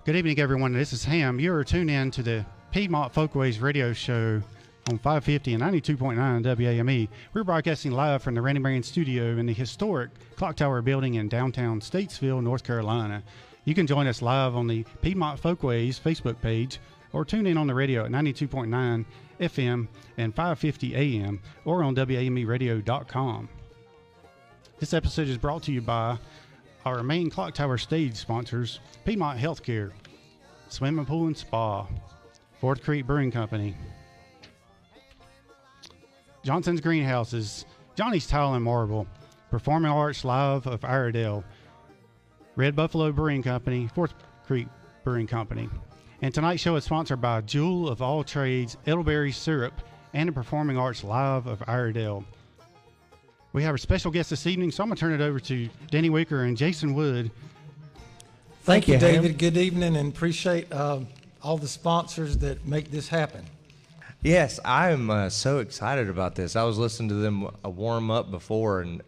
Good evening, everyone. This is Ham. You're tuned in to the Piedmont Folkways radio show on 550 and 92.9 WAME. We're broadcasting live from the Randy Marion studio in the historic Clock Tower building in downtown Statesville, North Carolina. You can join us live on the Piedmont Folkways Facebook page or tune in on the radio at 92.9 FM and 550 AM or on WAMEradio.com. This episode is brought to you by our main Clock Tower stage sponsors, Piedmont Healthcare, Swimming Pool and Spa, Fourth Creek Brewing Company, Johnson's Greenhouses, Johnny's Tile and Marble, Performing Arts Live of Iredell, Red Buffalo Brewing Company, Fourth Creek Brewing Company. And tonight's show is sponsored by Jewel of All Trades, Elderberry Syrup, and the Performing Arts Live of Iredell. We have a special guest this evening, so I'm going to turn it over to Danny Wicker and Jason Wood. Thank you, David. Good evening, and appreciate all the sponsors that make this happen. Yes, I am so excited about this. I was listening to them warm up before, and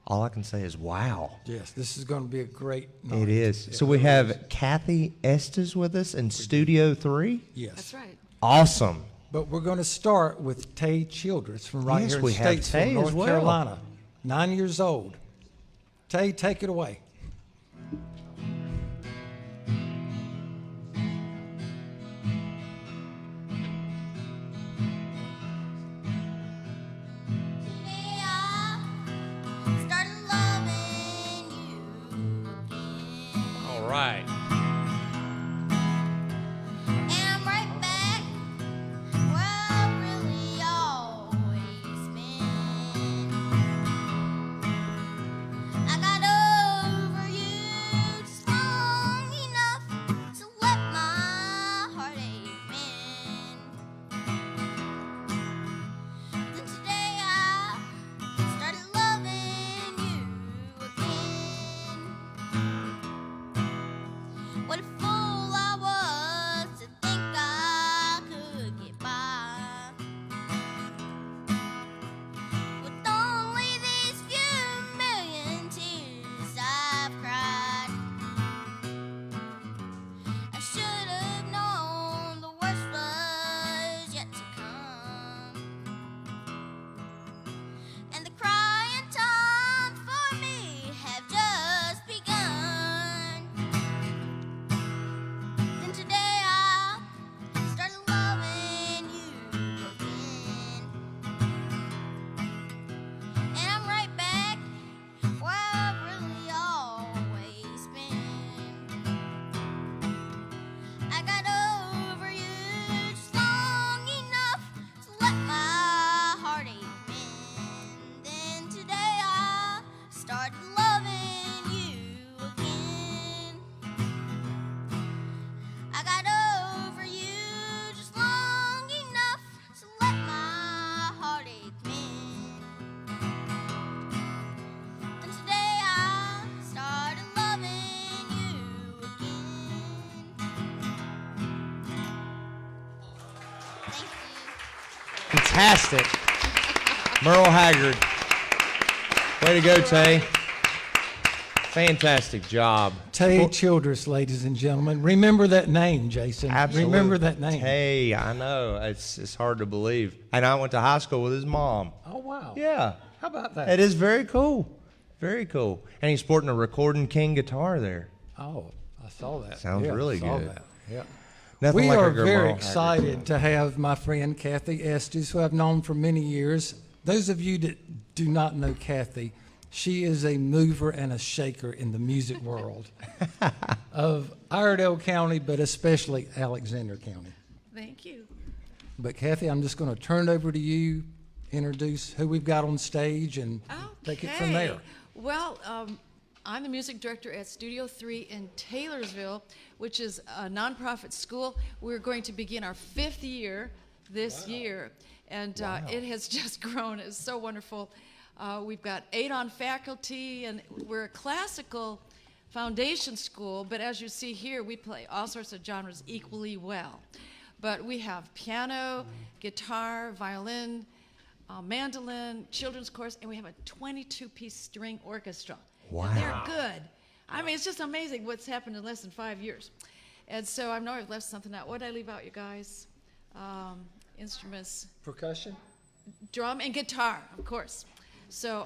all I can say is wow. Yes, this is going to be a great night. It is. So we have Kathy Estes with us in Studio 3? Yes. That's right. Awesome. But we're going to start with Tay Childress from right here in have Statesville, Tay North as well. Carolina. 9 years old. Tay, take it away. All right. Fantastic. Merle Haggard. Way to go, Tay. Fantastic job. Tay Childress, ladies and gentlemen. Remember that name, Jason. Absolutely. Remember that name. Tay, I know. It's hard to believe. And I went to high school with his mom. Oh, wow. Yeah. How about that? It is very cool. Very cool. And he's sporting a Recording King guitar there. Oh, I saw that. Sounds really I saw good. that. Yeah. Nothing We like are our girl very Merle Haggard. excited to have my friend Kathy Estes, who I've known for many years. Those of you that do not know Kathy, she is a mover and a shaker in the music world of Iredell County, but especially Alexander County. Thank you. But Kathy, I'm just going to turn it over to you, introduce who we've got on stage, and take it from there. Well, I'm the music director at Studio 3 in Taylorsville, which is a nonprofit school. We're going to begin our 5th year this year, and it has just grown. It's so wonderful. We've got 8 on faculty, and we're a classical foundation school, but as you see here, we play all sorts of genres equally well. But we have piano, guitar, violin, mandolin, children's chorus, and we have a 22-piece string orchestra. Wow. And they're good. I mean, it's just amazing what's happened in less than 5 years. And so I know I've left something out. What did I leave out, you guys? Instruments, Percussion? drum, and guitar, of course. So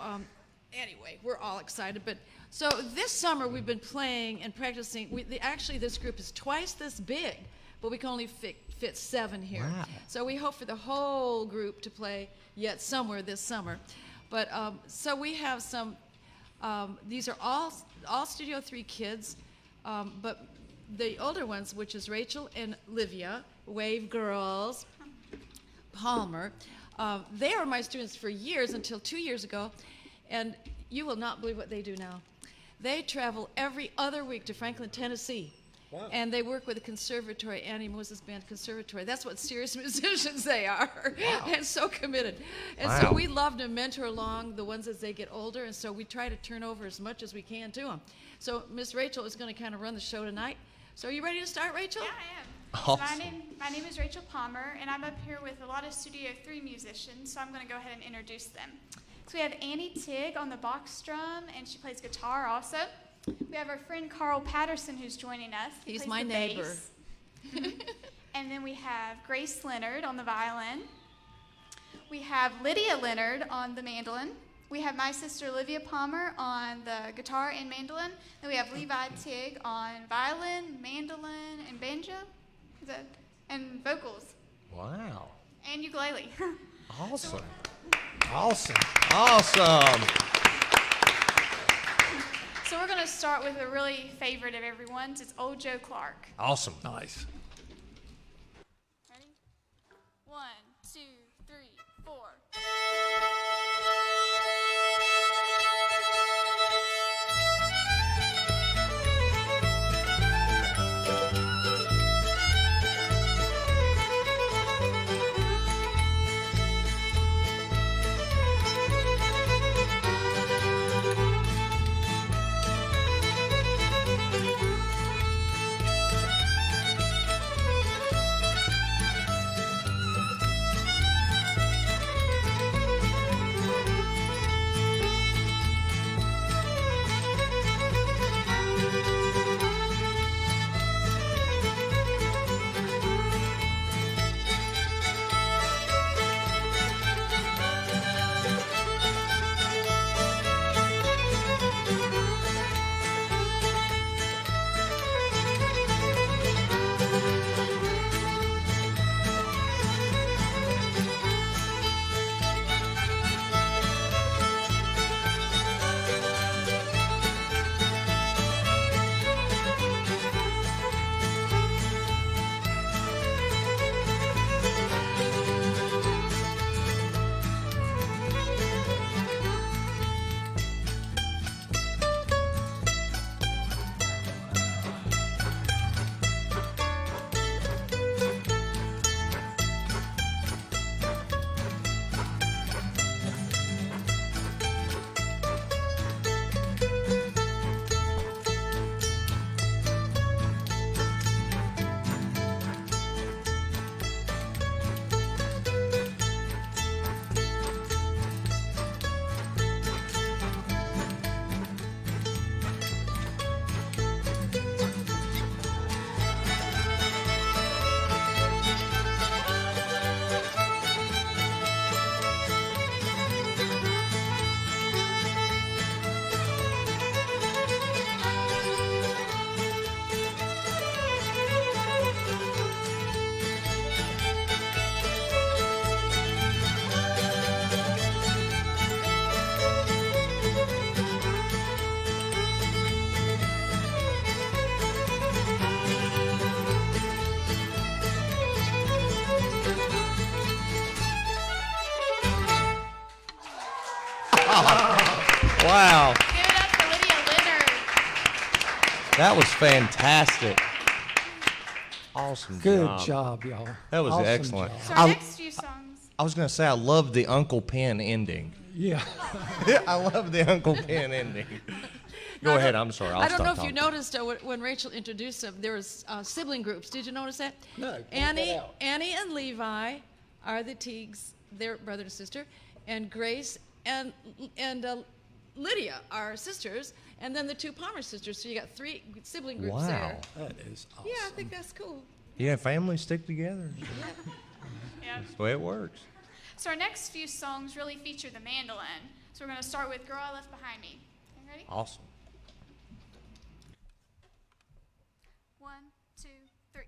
anyway, we're all excited. But so this summer we've been playing and practicing. Actually, this group is twice this big, but we can only fit 7 here. Wow. So we hope for the whole group to play yet somewhere this summer. But so we have some. These are all Studio 3 kids, but the older ones, which is Rachel and Livia, Wave Girls, Palmer, they were my students for years until 2 years ago, and you will not believe what they do now. They travel every other week to Franklin, Tennessee. Wow. And they work with the conservatory, Annie Moses Band Conservatory. That's what serious musicians they are, and so committed. And so Wow. we love to mentor along the ones as they get older, and so we try to turn over as much as we can to them. So Miss Rachel is going to kind of run the show tonight. So are you ready to start, Rachel? Yeah, I am. Awesome. So my name is Rachel Palmer, and I'm up here with a lot of Studio 3 musicians, so I'm going to go ahead and introduce them. So we have Annie Tigg on the box drum, and she plays guitar also. We have our friend Carl Patterson who's joining us. He He's plays my the neighbor. bass. And then we have Grace Leonard on the violin. We have Lydia Leonard on the mandolin. We have my sister Olivia Palmer on the guitar and mandolin. Then we have Levi Tigg on violin, mandolin, and banjo. And vocals. Wow. And ukulele. Awesome. Awesome. Awesome. So we're going to start with a really favorite of everyone's. It's Old Joe Clark. Awesome. Nice. Ready? 1, 2, 3, 4. Wow. Give it up for Lydia Leonard. That was fantastic. Awesome Good job, y'all. That was Awesome excellent. job. So our next few songs. I was going to say, I love the Uncle Pen ending. Yeah. I love the Uncle Pen ending. Go ahead. I'm sorry. I'll I don't stop know if talking. you noticed when Rachel introduced them, there was sibling groups. Did you notice that? No, point that Annie, out. Annie and Levi are the Teagues, their brother and sister, and Grace and Lydia are sisters, and then the two Palmer sisters. So you got 3 sibling groups Wow. there. That is awesome. Yeah, I think that's cool. Yeah, families stick together. Yeah. That's the way it works. So our next few songs really feature the mandolin. So we're going to start with Girl I Left Behind Me. Okay, ready? Awesome. 1, 2, 3.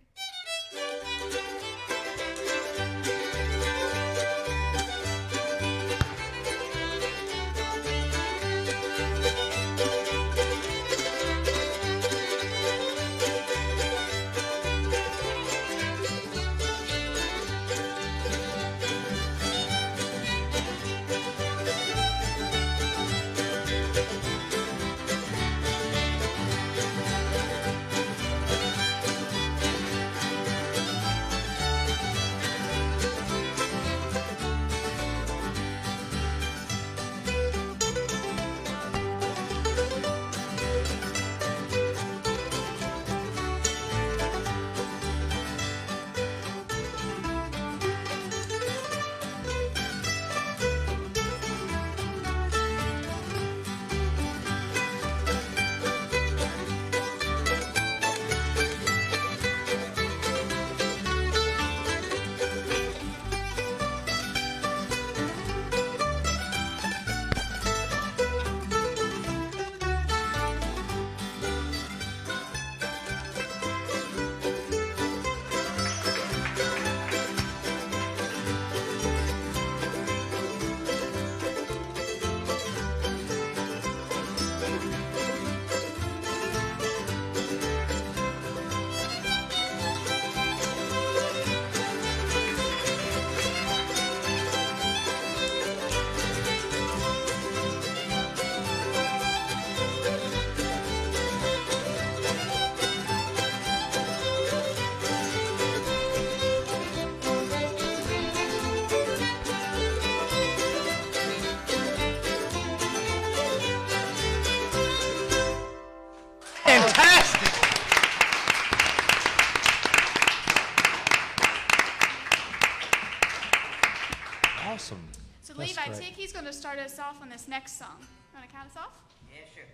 Awesome. So That's Levi great. Tick, going to start us off on this next song. You want to count us off? Yeah, sure.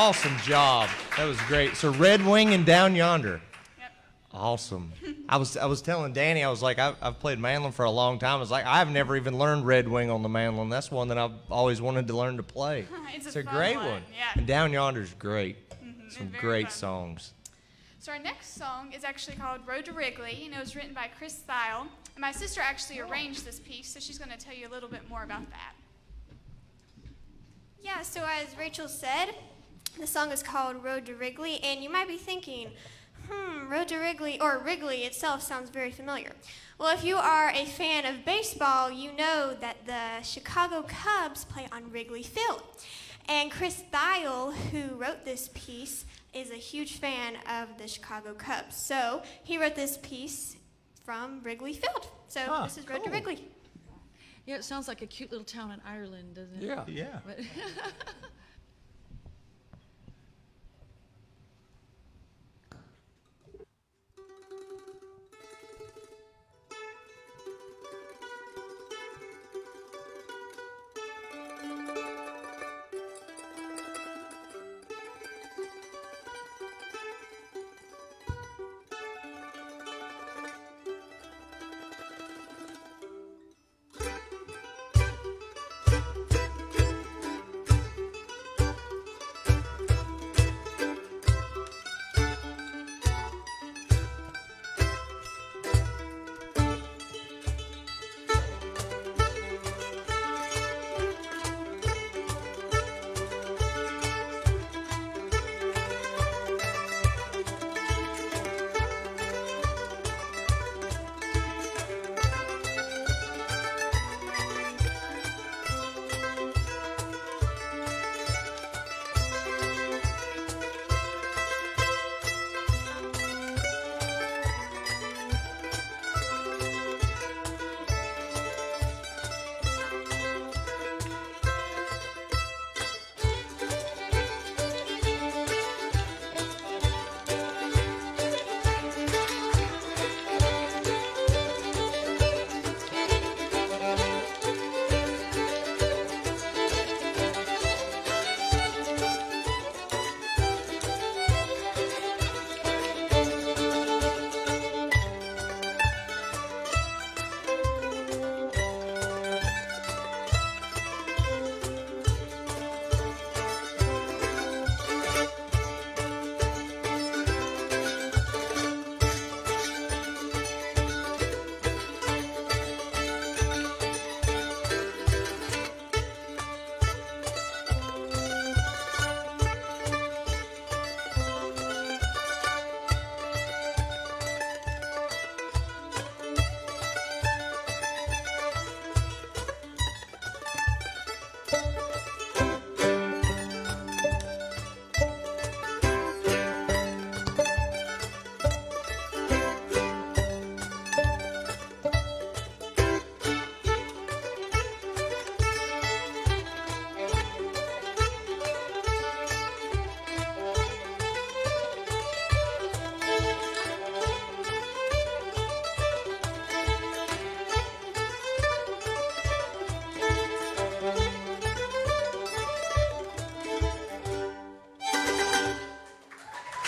Awesome job. That was great. So Red Wing and Down Yonder. Yep. Awesome. I was telling Danny, I was like, I've played mandolin for a long time. I was like, I've never even learned Red Wing on the mandolin. That's one that I've always wanted to learn to play. It's a a fun great one, one. yeah. And Down Yonder's great. It's Some very great fun. songs. So our next song is actually called Road to Wrigley, and it was written by Chris Thile. And my sister actually arranged this piece, so she's going to tell you a little bit more about that. Yeah, so as Rachel said, the song is called Road to Wrigley, and you might be thinking, Road to Wrigley, or Wrigley itself sounds very familiar. Well, if you are a fan of baseball, you know that the Chicago Cubs play on Wrigley Field. And Chris Thile, who wrote this piece, is a huge fan of the Chicago Cubs. So he wrote this piece from Wrigley Field. So this is Road to Wrigley. Yeah, it sounds like a cute little town in Ireland, doesn't it? Yeah. Yeah. But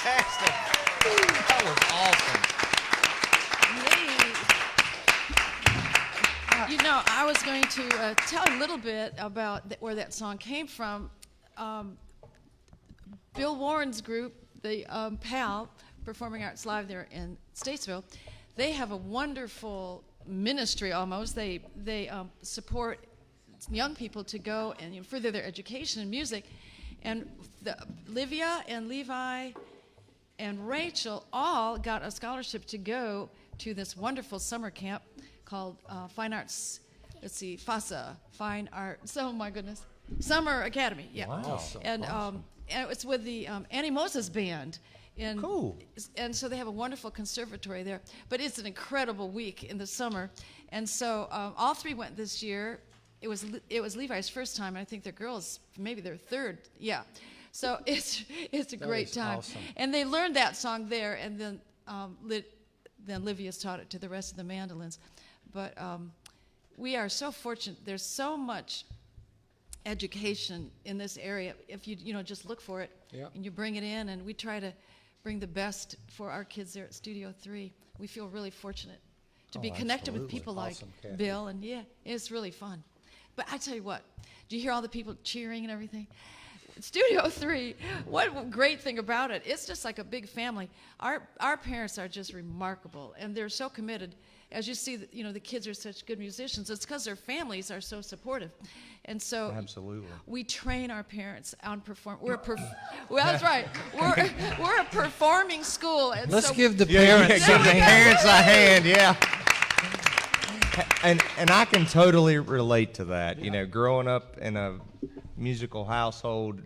Fantastic. That was awesome. Yay. You know, I was going to tell a little bit about where that song came from. Bill Warren's group, the PAL, Performing Arts Live there in Statesville, they have a wonderful ministry almost. They support young people to go and further their education in music. And Livia and Levi and Rachel all got a scholarship to go to this wonderful summer camp called Fine Arts, FASA, Fine Arts, oh my goodness, Summer Academy, yeah. Wow. And and it's with the Annie Moses Band. And, Cool. And so they have a wonderful conservatory there. But it's an incredible week in the summer. And so all three went this year. It was Levi's first time, and I think their girls, maybe their third. Yeah. So it's a great time. Awesome. And they learned that song there, and then Livia's taught it to the rest of the mandolins. But we are so fortunate. There's so much education in this area if you just look for it. Yep. And you bring it in, and we try to bring the best for our kids there at Studio 3. We feel really fortunate to be connected with absolutely. people like Awesome, Kathy. Bill, and yeah, it's really fun. But I tell you what, do you hear all the people cheering and everything? Studio 3, what great thing about it, it's just like a big family. Our parents are just remarkable, and they're so committed. As you see, the kids are such good musicians. It's because their families are so supportive. And so Absolutely. we train our parents on perform. Well, that's right. We're a performing school. And Let's so give the Yeah, parents give a the hand. parents a hand, yeah. And I can totally relate to that. Growing up in a musical household,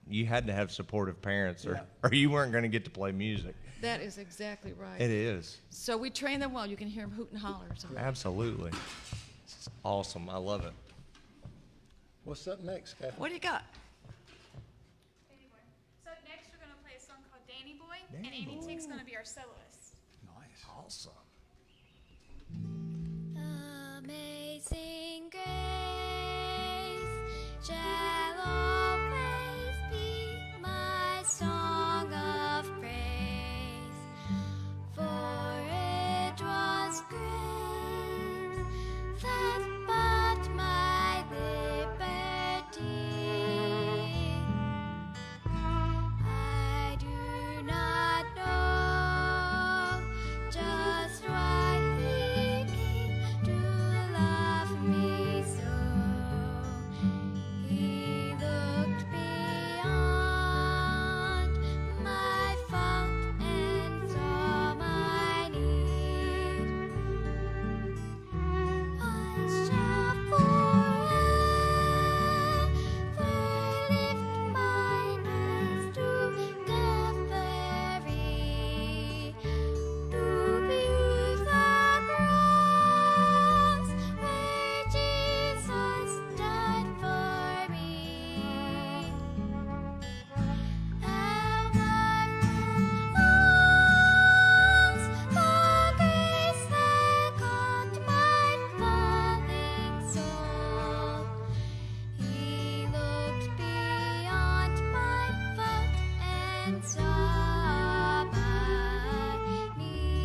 you had to have supportive parents, or you weren't going to get to play music. that is exactly right. It is. So we train them well. You can hear them hoot and holler. So. Absolutely. It's awesome. I love it. What's up next, Kathy? What do you got? Danny Boy. So next we're going to play a song called Danny Boy, and Amy Tick's going to be our soloist. Nice. Awesome. Amazing grace shall always be my song of praise, for it was grace that bought my liberty. I do not know just why He came to love me so. He looked beyond my fault and saw my need. I shall forever lift mine eyes to Calvary, to view the cross where Jesus died for me. How much was the grace that caught my falling soul? He looked beyond my fault and saw my need.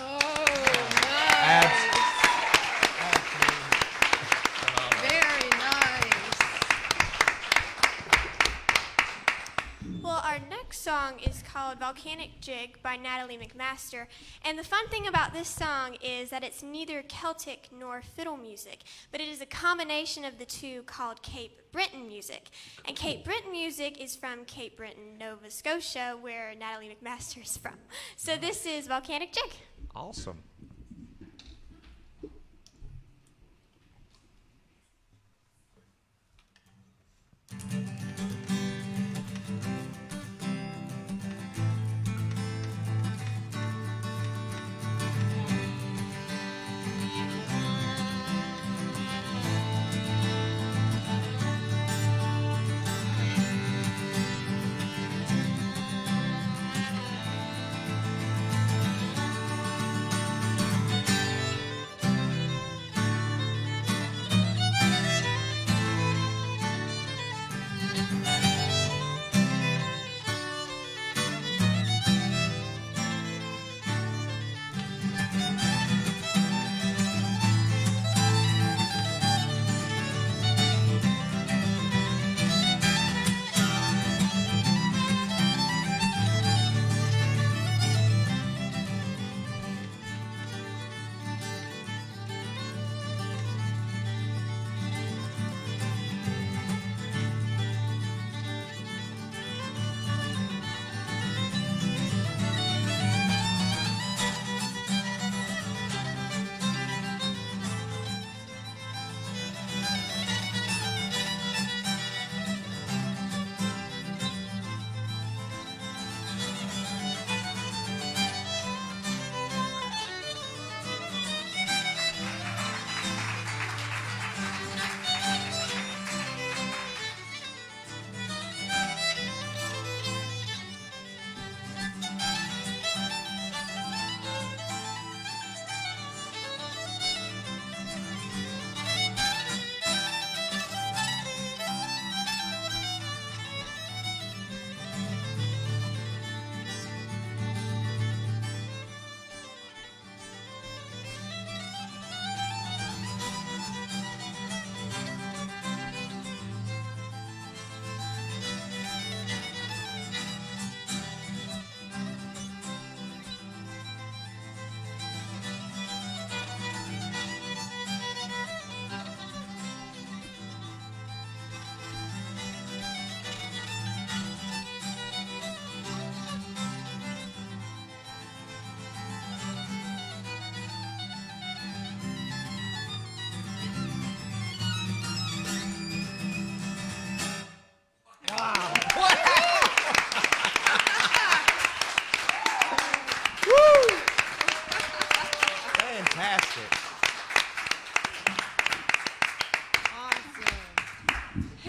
Oh, Abs- very nice. Well, our next song is called Volcanic Jig by Natalie McMaster. And the fun thing about this song is that it's neither Celtic nor fiddle music, but it is a combination of the two called Cape Breton music. And Cape Breton music is from Cape Breton, Nova Scotia, where Natalie McMaster is from. So this is Volcanic Jig. Awesome.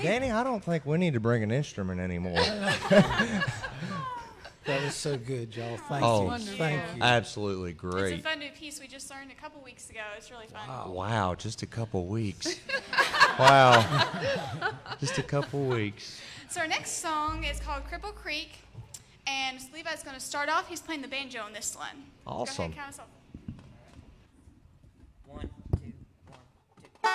Danny, I don't think we need to bring an instrument anymore. That was so good, y'all. Thank Oh, you. wonderful. Thank you. Absolutely It's great. a fun new piece we just learned a couple weeks ago. It's really fun. Wow, just a couple weeks. Wow. Just a couple weeks. So our next song is called Cripple Creek, and Levi's going to start off. He's playing the banjo on this one. Go Awesome. ahead, count us off. 1, 2, 1, 2.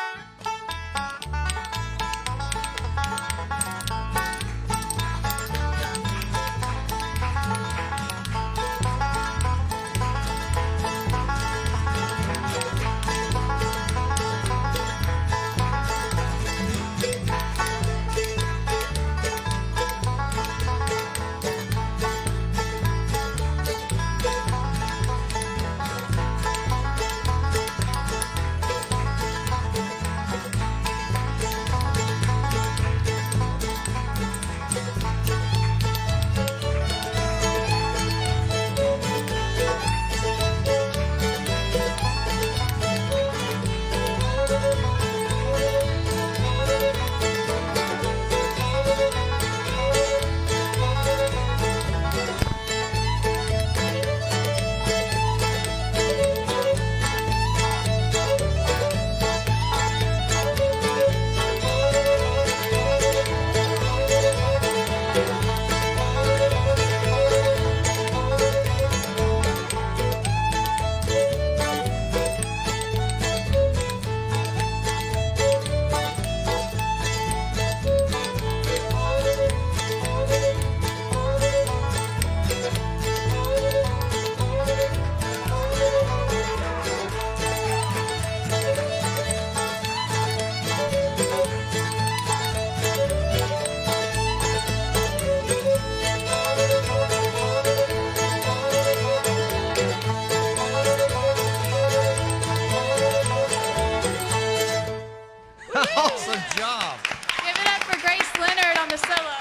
Awesome job. Give it up for Grace Leonard on the solo.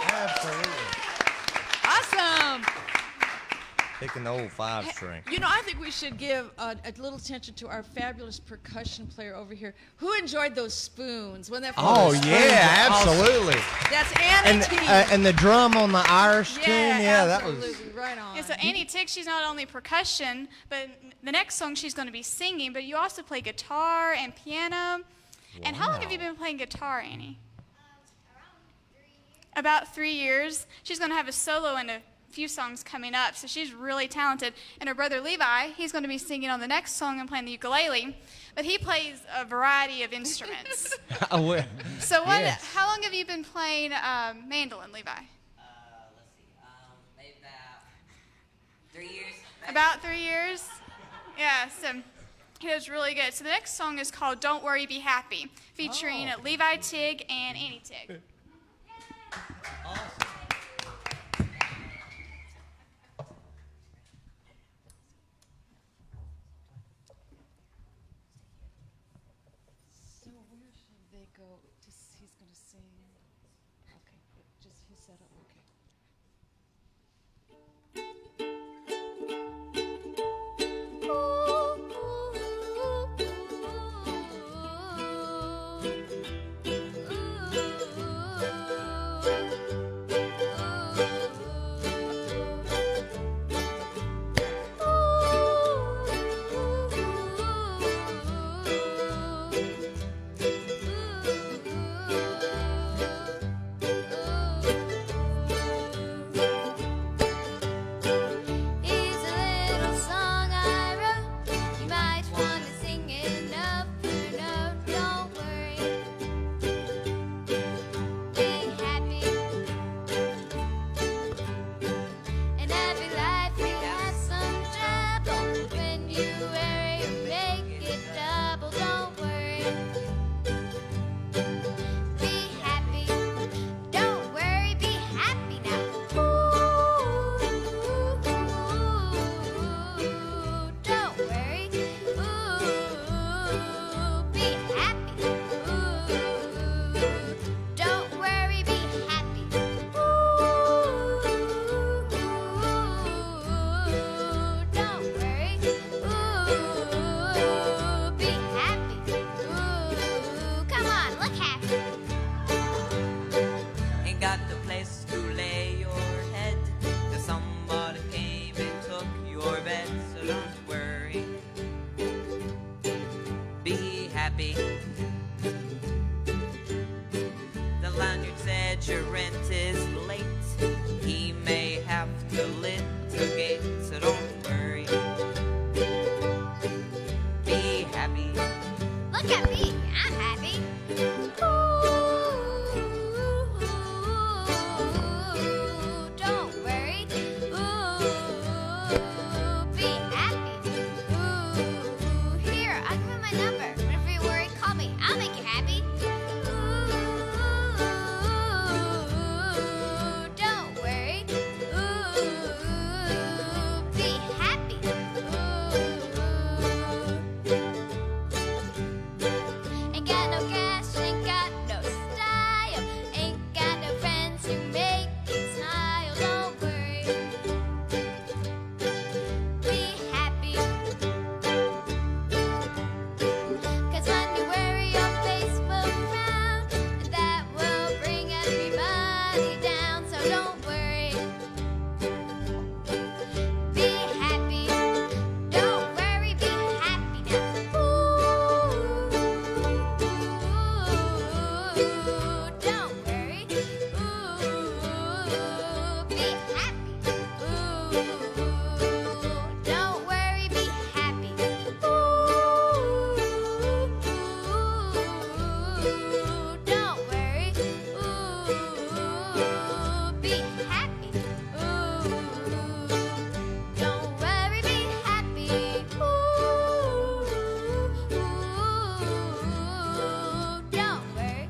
Absolutely. Awesome. Picking the old 5-string. You know, I think we should give a little attention to our fabulous percussion player over here. Who enjoyed those spoons? When that Oh, first- yeah, absolutely. That's Anna T. And the drum on the Irish tune, yeah, that was. absolutely, right on. Yeah, so Annie Tick, she's not only percussion, but the next song she's going to be singing, but you also play guitar and piano. And how long have you been playing guitar, Annie? About 3 years. She's going to have a solo and a few songs coming up, so she's really talented. And her brother Levi, he's going to be singing on the next song and playing the ukulele, but he plays a variety of instruments. So Yes. how long have you been playing mandolin, Levi? Let's see. Maybe about 3 years. About 3 years? Yeah, so he was really good. So the next song is called Don't Worry, Be Happy, featuring Levi Tig and Annie Tig. So where should they go? He's going to sing. Okay, just he set up. Okay. don't worry. Be happy. The landlord said your rent is late. He may have to litigate, so don't worry. Be happy. Look at me, I'm happy. Ooh, don't worry. Ooh, be happy. Ooh, here, I'll give you my number. Whenever you worry, call me. I'll make you happy. Ooh, don't worry. Ooh, be happy. Ain't got no cash, ain't got no style, ain't got no friends who make me smile. Don't worry, be happy. 'Cause when you worry, your face will frown, and that will bring everybody down. So don't worry, be happy. Don't worry, be happy now. Ooh, don't worry. Ooh, be happy. Ooh, don't worry, be happy. Ooh, don't worry. Ooh, be happy. Ooh, don't worry, be happy. Ooh, don't worry.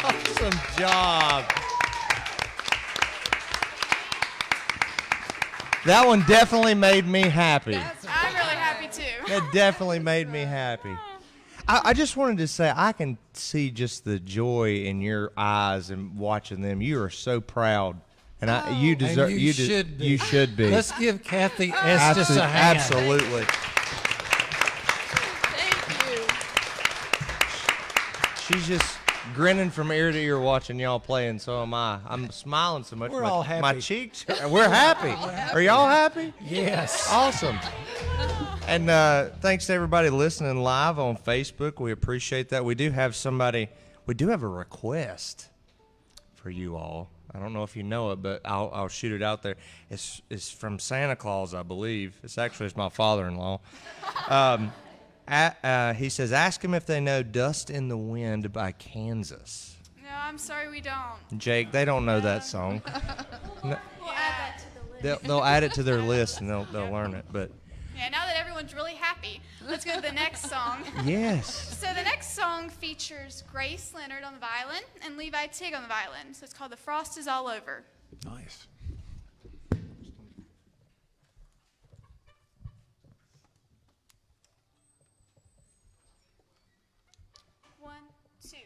Awesome job. That one definitely made me happy. I'm really happy too. That definitely made me happy. I just wanted to say, I can see just the joy in your eyes and watching them. You are so proud, and you deserve. And you de- should be. You should be. Let's give Kathy Estes a hand. Absolutely. Thank you. She's just grinning from ear to ear watching y'all play, and so am I. I'm smiling so much. We're my, all happy. My cheeks. We're happy. Are y'all happy? Yes. Awesome. And thanks to everybody listening live on Facebook. We appreciate that. We do have a request for you all. I don't know if you know it, but I'll shoot it out there. It's from Santa Claus, I believe. It's my father-in-law. He says, ask him if they know Dust in the Wind by Kansas. No, I'm sorry we don't. Jake, they don't know that song. We'll add that to the list. They'll add it to their list and they'll learn it. But Yeah, now that everyone's really happy, let's go to the next song. yes. So the next song features Grace Leonard on the violin and Levi Tigg on the violin. So it's called The Frost Is All Over. Nice. 1, 2.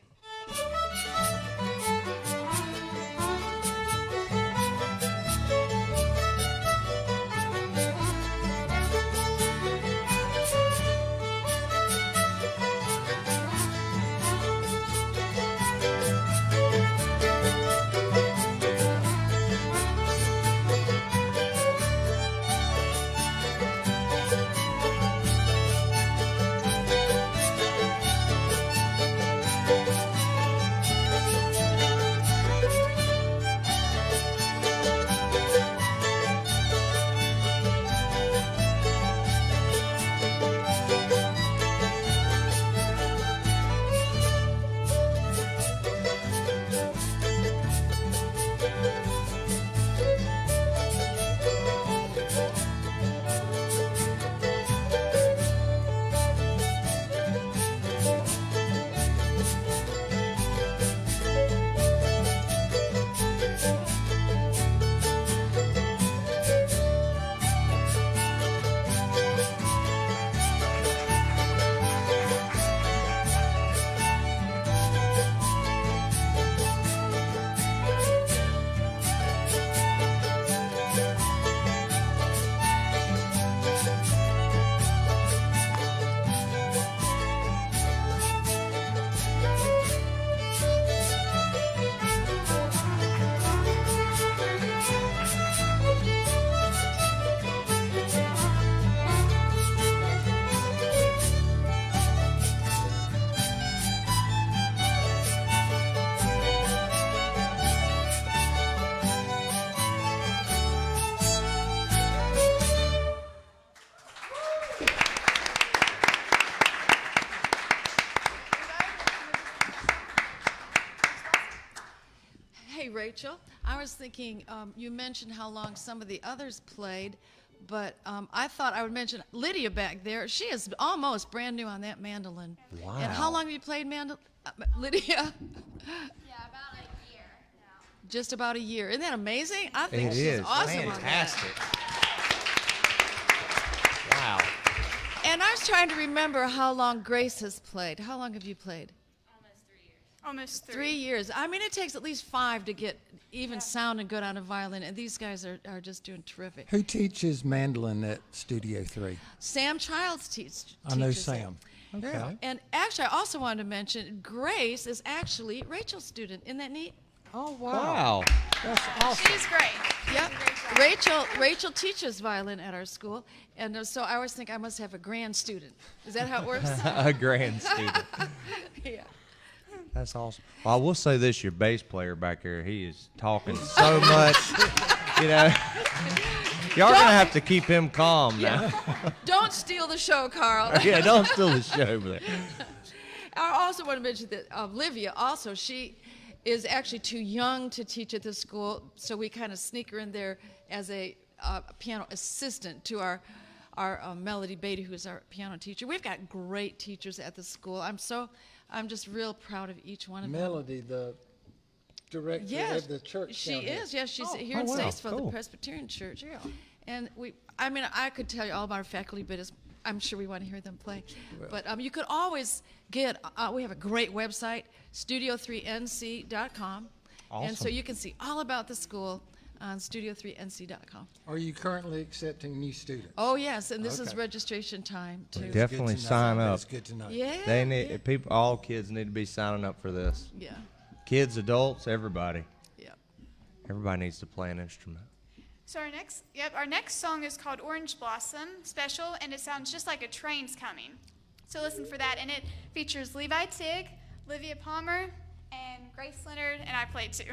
Rachel. I was thinking, you mentioned how long some of the others played, but I thought I would mention Lydia back there. She is almost brand new on that mandolin. Wow. And how long have you played mandolin, Lydia? Yeah, about a year now. Just about a year. Isn't that amazing? I think It she's is awesome on that. fantastic. Wow. And I was trying to remember how long Grace has played. How long have you played? Almost 3 years. I mean, it takes at least 5 to get even sounding good on a violin, and these guys are just doing terrific. Who teaches mandolin at Studio 3? Sam Childs teaches. I know teaches it. Sam. Okay. And actually, I also wanted to mention Grace is actually Rachel's student. Isn't that neat? Oh, Wow. That's awesome. She's great. Yep. Great job. Rachel teaches violin at our school, and so I always think I must have a grand student. Is that how it works? A grand student. Yeah. That's awesome. Well, I will say this: your bass player back here, he is talking so much. You know, y'all gonna have to keep him calm now. Don't steal the show, Carl. Yeah, don't steal the show over there. I also want to mention that Olivia also, she is actually too young to teach at the school, so we kind of sneak her in there as a piano assistant to our Melody Beatty, who's our piano teacher. We've got great teachers at the school. I'm just real proud of each one of them. Melody, the director Yes, of the church. she down there. is. Yes, she's here in wow, Statesville, cool. the Presbyterian Church. Yeah. And I could tell you all about our faculty, but I'm sure we want to hear them play. But you could always get, we have a great website, studio3nc.com. And so Awesome. you can see all about the school on studio3nc.com. Are you currently accepting new students? Oh, yes, and this is Okay. registration time, too. That's Definitely good to know. sign up. That's good to know. Yeah. They need people. All kids need to be signing up for this. Yeah. Kids, adults, everybody. Yeah. Everybody needs to play an instrument. So our next song is called Orange Blossom Special, and it sounds just like a train's coming. So listen for that, and it features Levi Tigg, Olivia Palmer, and Grace Leonard, and I played too.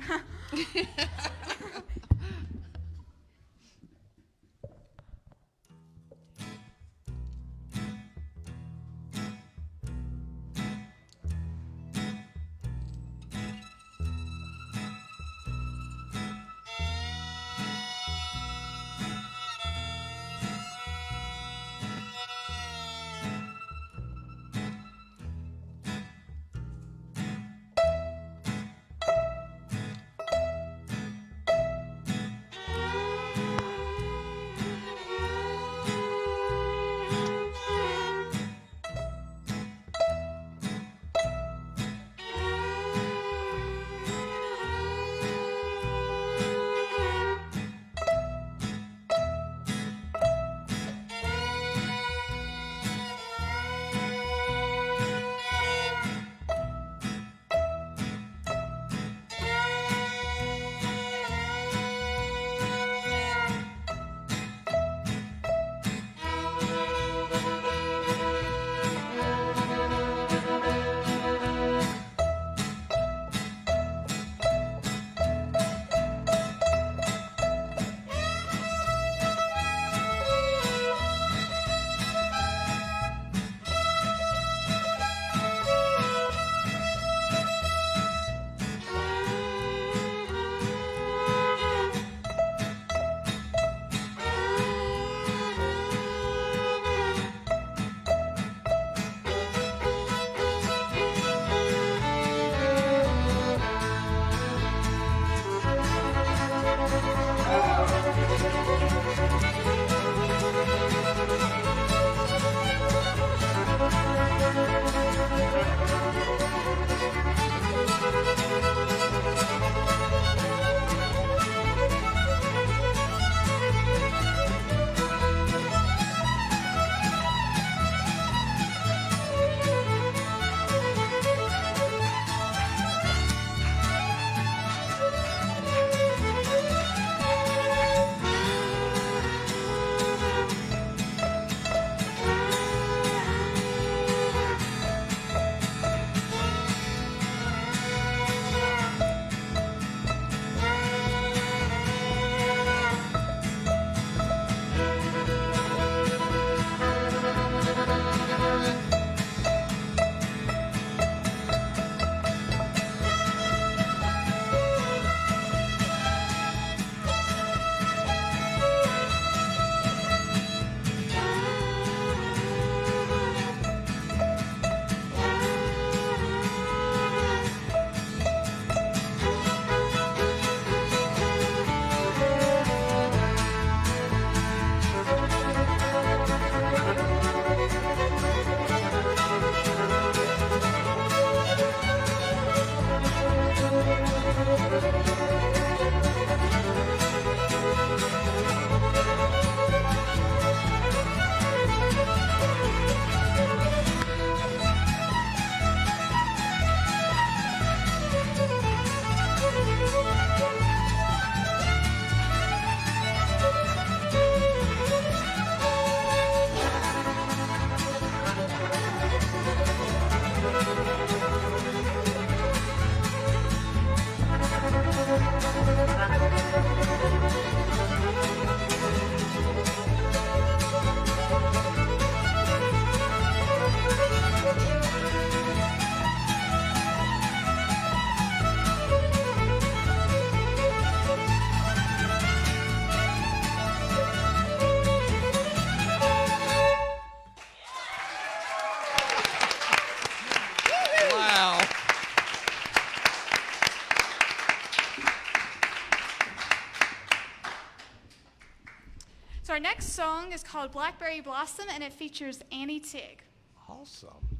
So our next song is called Blackberry Blossom, and it features Annie Tig. Awesome.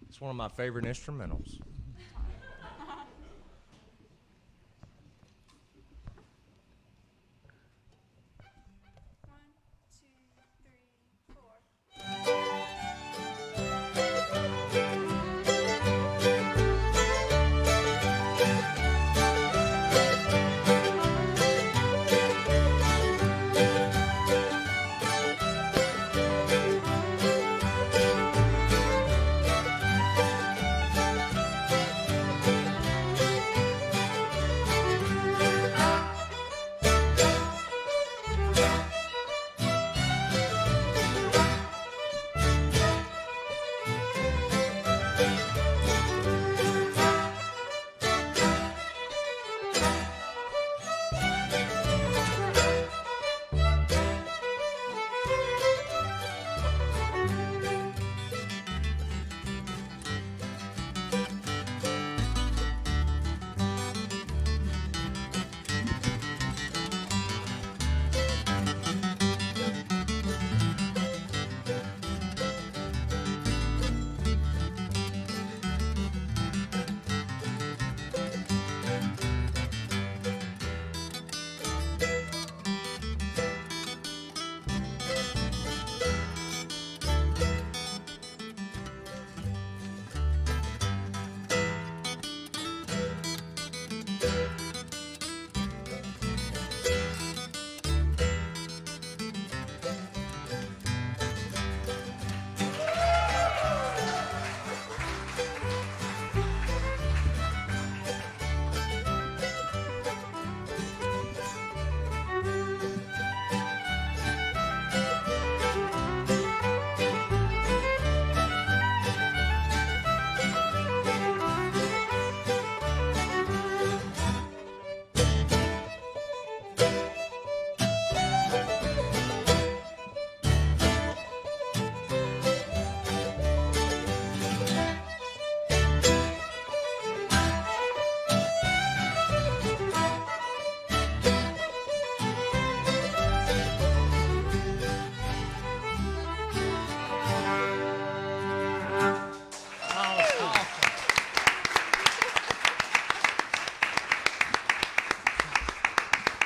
It's one of my favorite instrumentals. One, two, three, four.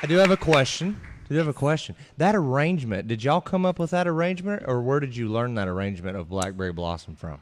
I do have a question. That arrangement, did y'all come up with that arrangement, or where did you learn that arrangement of Blackberry Blossom from?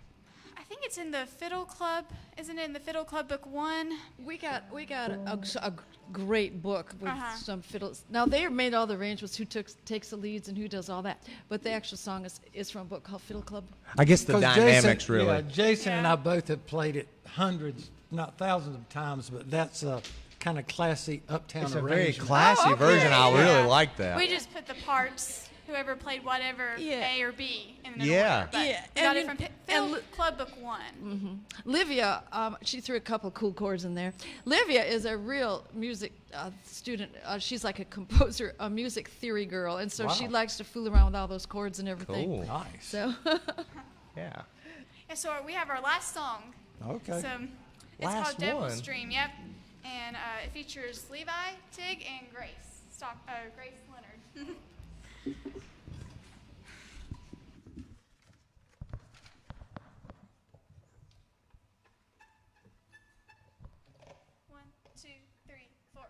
I think it's in the Fiddle Club. Isn't it in the Fiddle Club Book 1? We got a great book with Uh-huh. some fiddles. Now they made all the arrangements, who takes the leads and who does all that. But the actual song is from a book called Fiddle Club. I guess the 'Cause dynamics really. Yeah, Jason and Yeah. I both have played it hundreds, not thousands of times, but that's a kind of classy uptown It's a very arrangement. classy Oh, okay. version. I Yeah. really like that. We just put the parts, whoever played whatever, Yeah. A or B, in an Yeah. order. But Yeah, we got and it from then- Fiddle and Club Book 1. Livia, she threw a couple cool chords in there. Livia is a real music student. She's like a composer, a music theory girl, and so she Wow. likes to fool around with all those chords and everything. Cool. Nice. So Yeah. Yeah, so we have our last song. Okay. So it's Last called Devil's one? Dream, yep. And it features Levi, Tig, and Grace. Grace Leonard. One, two, three, four.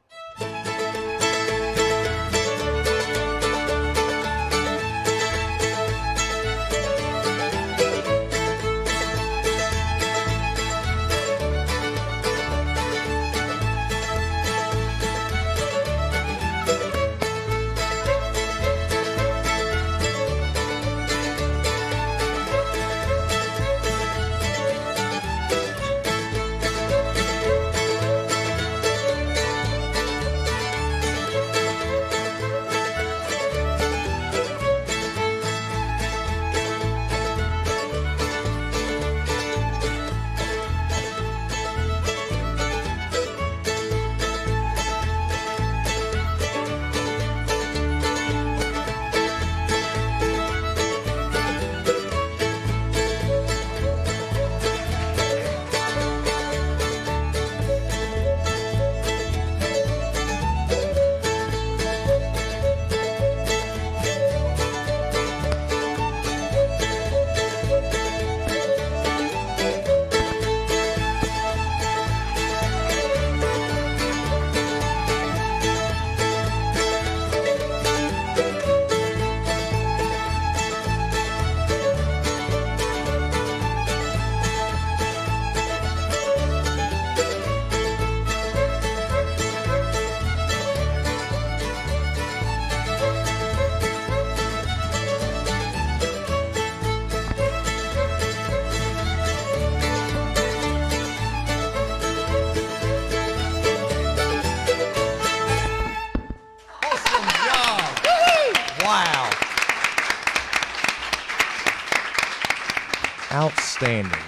outstanding.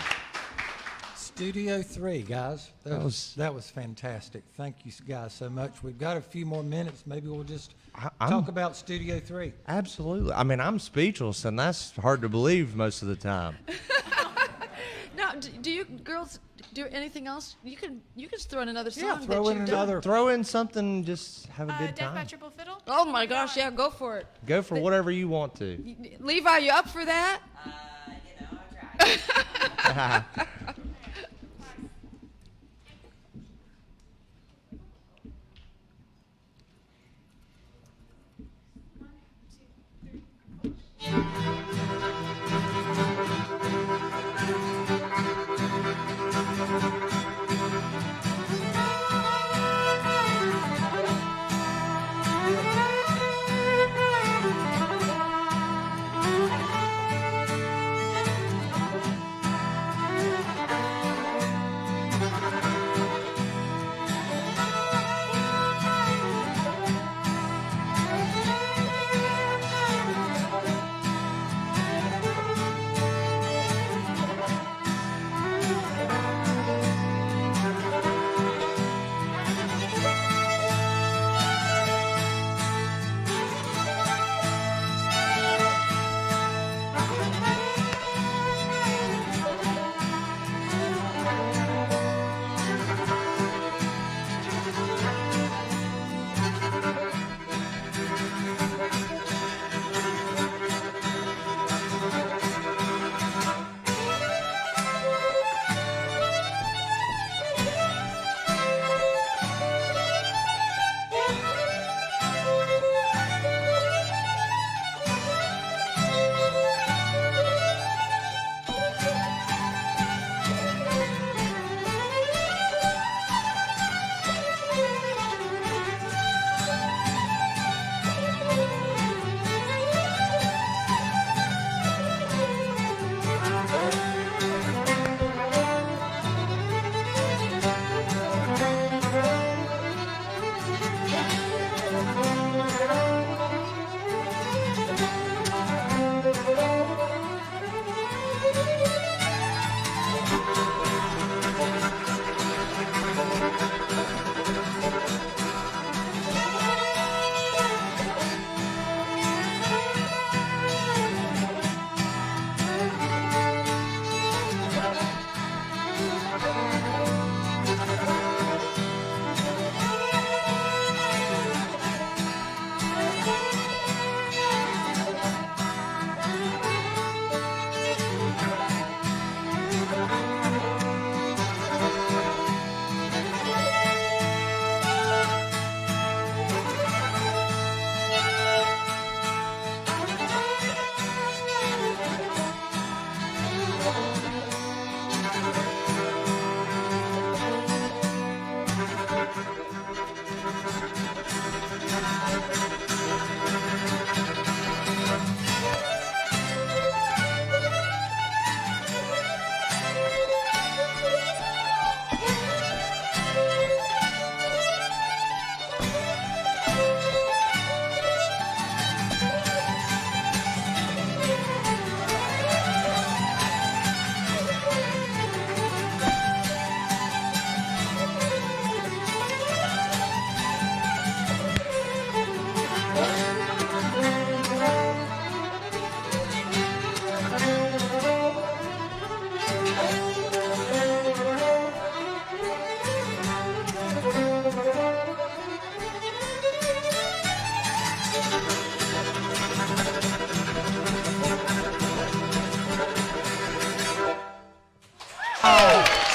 Studio 3, guys. That was fantastic. Thank you guys so much. We've got a few more minutes. Maybe we'll just talk about Studio 3. Absolutely. I mean, I'm speechless, and that's hard to believe most of the time. Now, do you girls do anything else? You can just throw in another song. Yeah, throw that in you've done. another. Throw in something, just have a good Death by time. Triple Fiddle. Oh my gosh, yeah, go for it. Go for whatever you want to. Levi, you up for that? I'll try.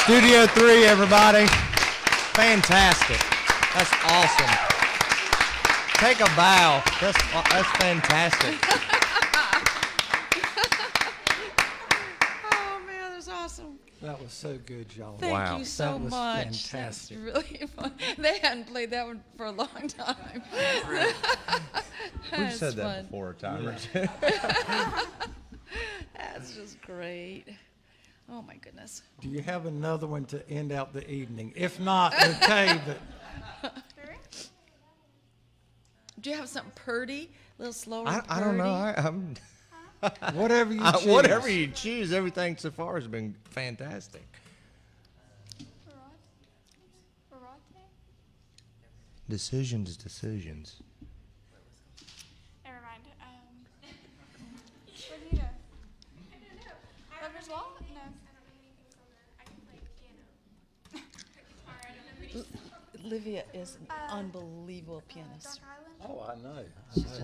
Studio 3, everybody. Fantastic. That's awesome. Take a bow. That's fantastic. Oh man, that's awesome. That was so good, y'all. Thank Wow. you so That was much. fantastic. That's really fun. They hadn't played that one for a long time. We've That's said that fun. before a time or two. That's just great. Oh my goodness. Do you have another one to end out the evening? If not, okay, but Do you have something purdy? A little slower? I don't know. purdy? Whatever you choose. Whatever you choose, everything so far has been fantastic. Decisions. Never mind. What do you know? Lover's Walk? No. Olivia is an unbelievable pianist. Duck Island? Oh, I know.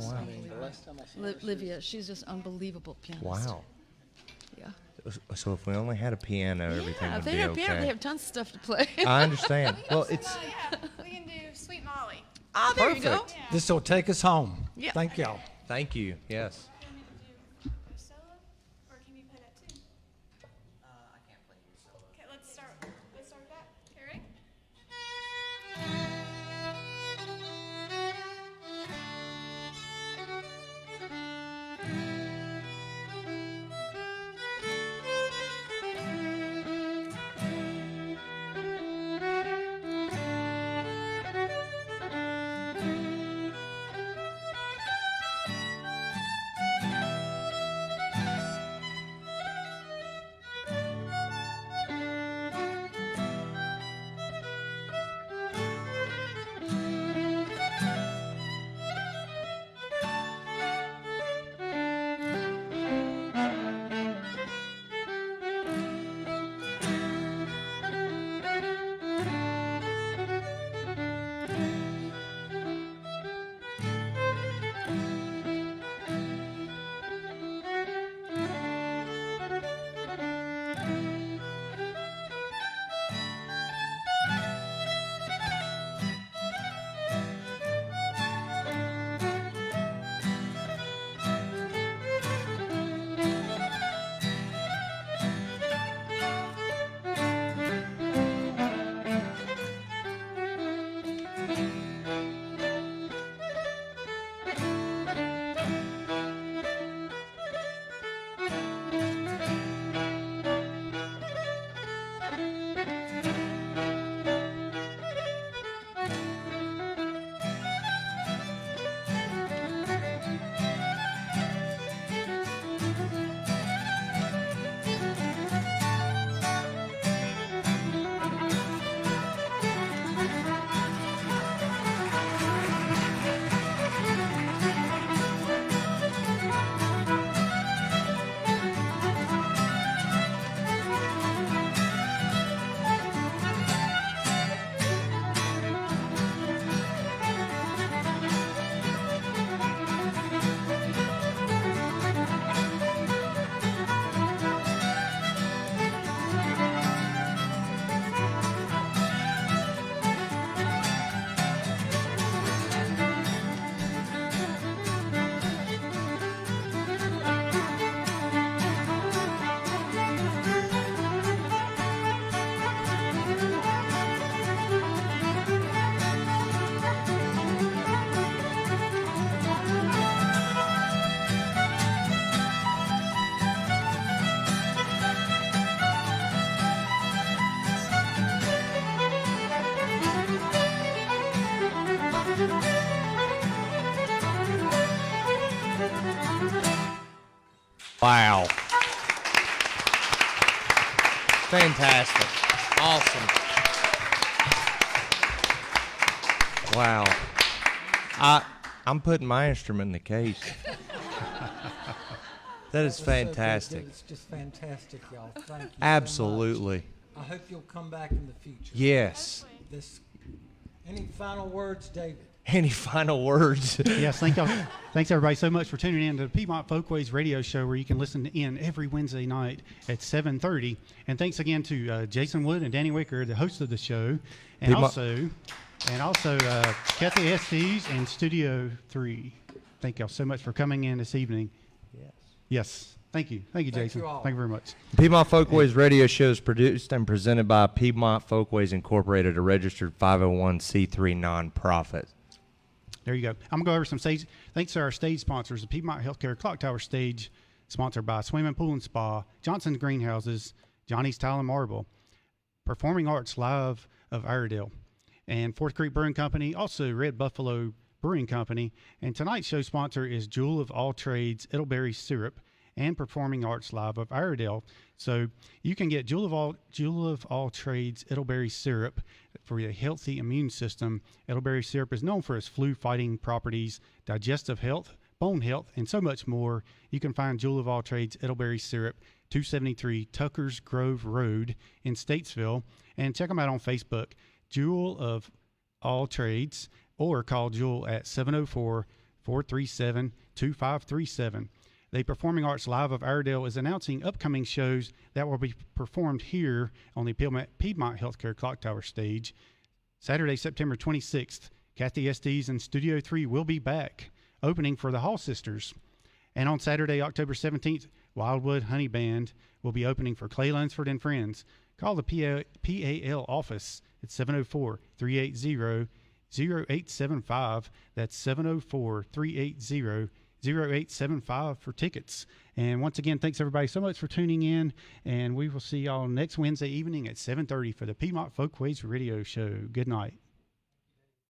Wow. The last time I saw her, Olivia, she's just unbelievable pianist. Wow. Yeah. So if we only had a piano, everything Yeah, would if they be have okay. piano, they have tons of stuff to play. I understand. Well, it's Yeah, we can do Sweet Molly. Ah, there you go. perfect. this will take us home. Yeah. Thank y'all. Thank you. Yes. Do you want me to do a solo, or can you play that too? I can't play your solo. Okay, let's start with that. Okay, ready? Wow. Fantastic. Awesome. Wow. I'm putting my instrument in the case. That is So good, fantastic. It's just fantastic, y'all. Thank you so much. Absolutely. I hope you'll come back in the future. Yes. Any final words, David? Any final words? Yes, thank y'all. Thanks everybody so much for tuning in to the Piedmont Folkways radio show, where you can listen in every Wednesday night at 7:30. And thanks again to Jason Wood and Danny Wicker, the host of the show, and also Kathy Estes and Studio 3. Thank y'all so much for coming in this evening. Yes. Thank you. Thank you, Jason. you all. Thank you very much. Piedmont Folkways radio show is produced and presented by Piedmont Folkways Incorporated, a registered 501c3 nonprofit. There you go. I'm going to go over some stage. Thanks to our stage sponsors, the Piedmont Healthcare Clock Tower Stage, sponsored by Swimming Pool and Spa, Johnson's Greenhouses, Johnny's Tile and Marble, Performing Arts Live of Iredale, and Fourth Creek Brewing Company, also Red Buffalo Brewing Company. And tonight's show sponsor is Jewel of All Trades, Edelberry Syrup, and Performing Arts Live of Iredell. So you can get Jewel of All Trades elderberry syrup for a healthy immune system. Elderberry syrup is known for its flu-fighting properties, digestive health, bone health, and so much more. You can find Jewel of All Trades elderberry syrup, 273 Tuckers Grove Road in Statesville, and check them out on Facebook, Jewel of All Trades, or call Jewel at 704-437-2537. The Performing Arts Live of Iredell is announcing upcoming shows that will be performed here on the Piedmont Healthcare Clock Tower stage. Saturday, September 26th, Kathy Estes and Studio 3 will be back, opening for the Hall Sisters. And on Saturday, October 17th, Wildwood Honey Band will be opening for Clay Lunsford and Friends. Call the PAL office at 704-380-0875. That's 704-380-0875 for tickets. And once again, thanks everybody so much for tuning in, and we will see y'all next Wednesday evening at 7:30 for the Piedmont Folkways Radio Show. Good night.